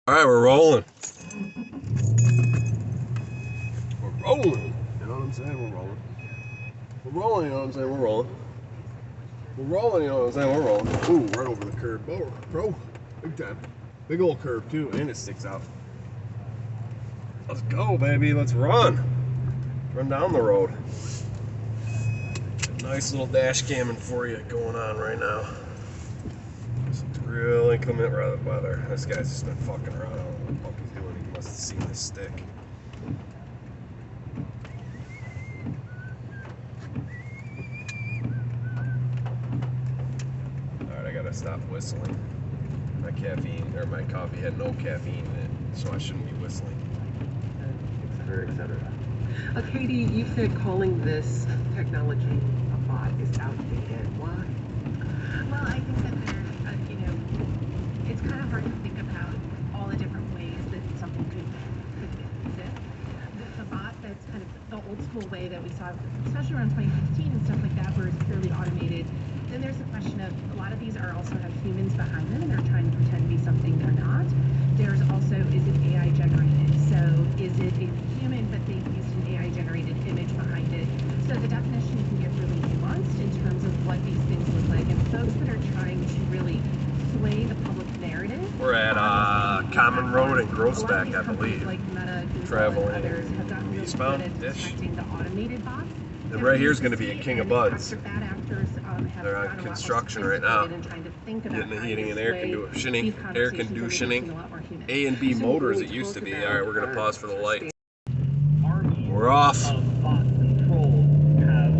All right, we're rolling. We're rolling. You know what I'm saying? We're rolling. We're rolling. You know what I'm saying? We're rolling. We're rolling. You know what I'm saying? We're rolling. Ooh, right over the curb. Bro, big time. Big old curb too, and it sticks out. Let's go, baby. Let's run. Run down the road. Nice little dash camming for you going on right now. It's real inclement weather. This guy's just been fucking around. I don't know what the fuck he's doing. He must have seen this stick. Alright, I gotta stop whistling. My caffeine, or my coffee had no caffeine in it, so I shouldn't be whistling. Etc., etc. Katie, you said calling this technology a bot is outdated. Why? Well, I think that it's kind of hard to think about all the different ways that something could exist. The bot that's kind of the old school way that we saw, especially around 2016 and stuff like that, where it's purely automated. Then there's a question of a lot of these are also have humans behind them and they're trying to pretend to be something they're not. There's also, is it AI generated? So is it a human but they've used an AI generated image behind it? So the definition can get really nuanced in terms of what these things look like. And folks that are trying to really sway the public narrative. We're at Common Road in Groesbeck, I believe. Like Meta, Google, traveling and others have gotten really eastbound good at ish. detecting the automated bots. And right here is going to be a king of buds. Bad actors have They're on construction right now, getting the heating and air conditioning, A and B motors it used to be. All right, we're going to pause for the light. We're off. Bot control have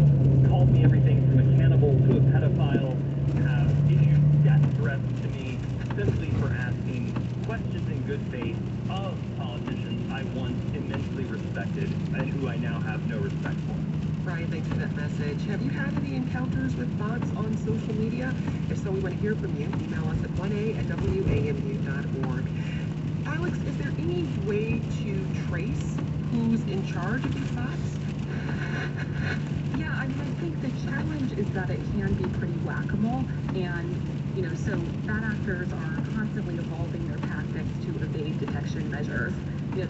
called me everything from a cannibal to a pedophile, have issued death threats to me simply for asking questions in good faith of politicians I once immensely respected and who I now have no respect for. Brian, thanks for that message. Have you had any encounters with bots on social media? If so, we want to hear from you. Email us at 1a@wamu.org. Alex, is there any way to trace who's in charge of these bots? Yeah, I mean, I think the challenge is that it can be pretty whack-a-mole, and, so bad actors are constantly evolving their tactics to evade detection measures.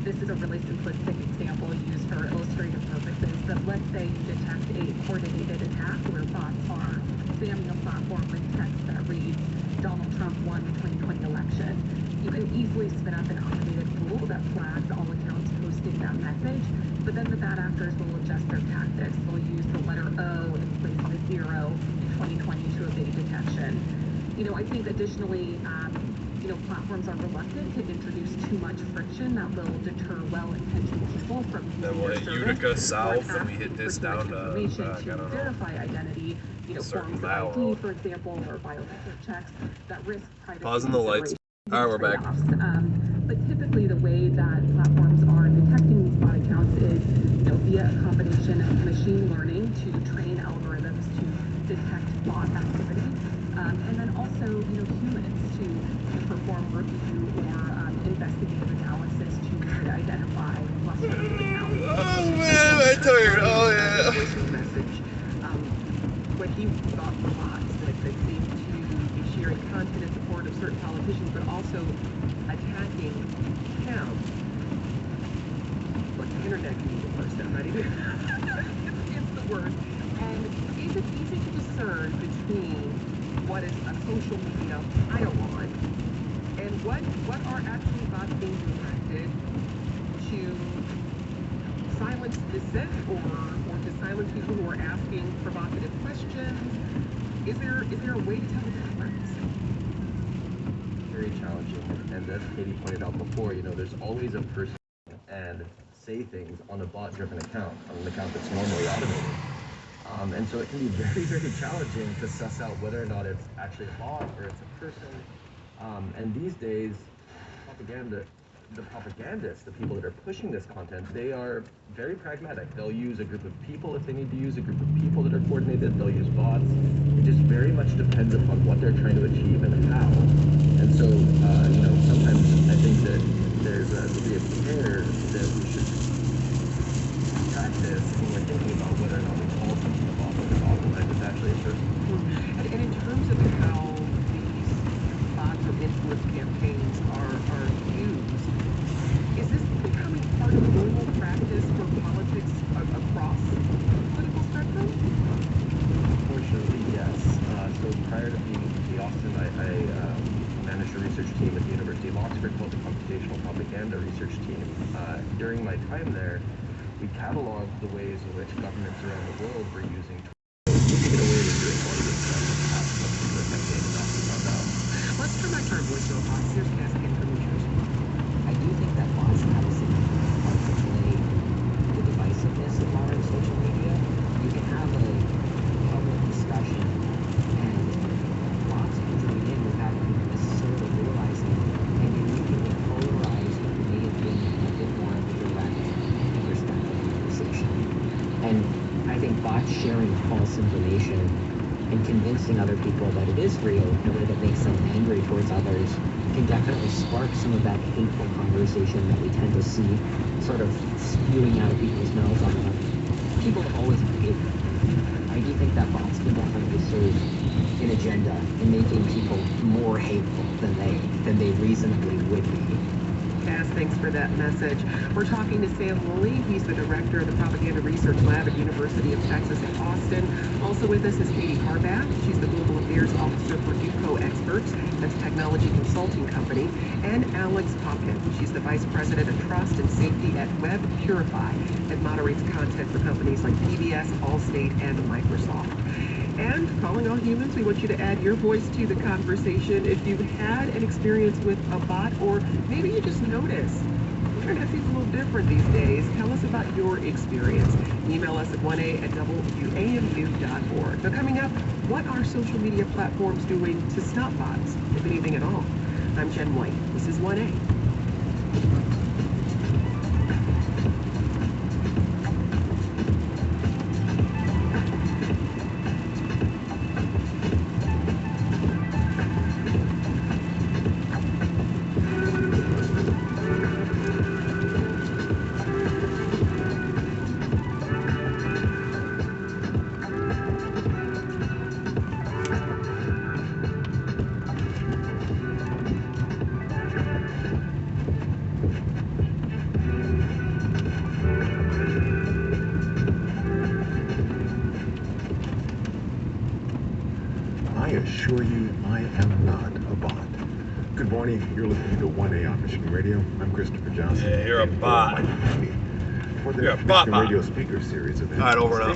This is a really simplistic example used for illustrative purposes, but let's say you detect a coordinated attack where bots are spamming a platform with text that reads, Donald Trump won the 2020 election. You can easily spin up an automated rule that flags all accounts posting that message, but then the bad actors will adjust their tactics. They'll use the letter O in place of a 0 in 2020 to evade detection. I think additionally, platforms are reluctant to introduce too much friction that will deter well-intentioned people from using Then we'll their hit service. Utica south, and we hit this down to, verify identity, forms of ID, for example, or biometric checks that risk privacy. Pausing the lights. All right, we're back. But typically, the way that platforms are detecting these bot accounts is, via a combination of machine learning to train algorithms to detect bot activity, and then also, humans to perform review or investigative analysis to identify clusters of accounts. Oh man, I'm tired. Oh yeah. Message. What he thought were bots that seem to be sharing content in support of certain politicians, but also attacking him. Look, the internet can be the worst. I'm not even. It's the worst. And is it easy to discern between what is a social media pile-on and what are actually bots being directed to silence dissent or to silence people who are asking provocative questions? Is there a way to tell the difference? Very challenging, and as Katie pointed out before, there's always a person and say things on a bot-driven account, on an account that's normally automated. And so it can be very, very challenging to suss out whether or not it's actually a bot or it's a person. And these days, the propagandists, the people that are pushing this content, they are very pragmatic. They'll use a group of people if they need to use a group of people that are coordinated. They'll use bots. It just very much depends upon what they're trying to achieve and how. And so, sometimes I think that there's a degree of care that we should practice when we're thinking about whether or not we call something a bot or not, like it's actually a person. And in terms of how these bots or influence campaigns are used Oxford called the Computational Propaganda Research Team. During my time there, we cataloged the ways in which governments around the world were using keeping it away with doing all of this stuff in the past decade and often found out. Let's turn back to our voicemail box. Here's Cass again from New Jersey. I do think that bots have a significant part to play the divisiveness of modern social media. You can have a public discussion and bots can join in without you necessarily realizing, and then you can get polarized who may have been a bit more of a direct and respectful conversation. And I think bots sharing false information and convincing other people that it is real in a way that makes them angry towards others can definitely spark some of that hateful conversation that we tend to see sort of spewing out of people's mouths on them. People have always been hateful. I do think that bots can definitely serve an agenda in making people more hateful than they reasonably would be. Cass, thanks for that message. We're talking to Sam Woolley. He's the director of the Propaganda Research Lab at University of Texas at Austin. Also with us is Katie Harbath. She's the Global Affairs Officer for Duco Experts. That's a technology consulting company. And Alex Popkin. She's the Vice President of Trust and Safety at Web Purify and moderates content for companies like PBS, Allstate, and Microsoft. And calling all humans, we want you to add your voice to the conversation. If you've had an experience with a bot, or maybe you just notice the internet seems a little different these days, tell us about your experience. Email us at 1a@wamu.org. Now coming up, what are social media platforms doing to stop bots, if anything at all? I'm Jen White. This is 1A. I assure you, I am not a bot. Good morning. You're listening to 1A on Michigan Radio. I'm Christopher Johnson. Yeah, you're a and for bot. my company, for the You're a Michigan bot. Radio Speaker Series event. All right, over and out.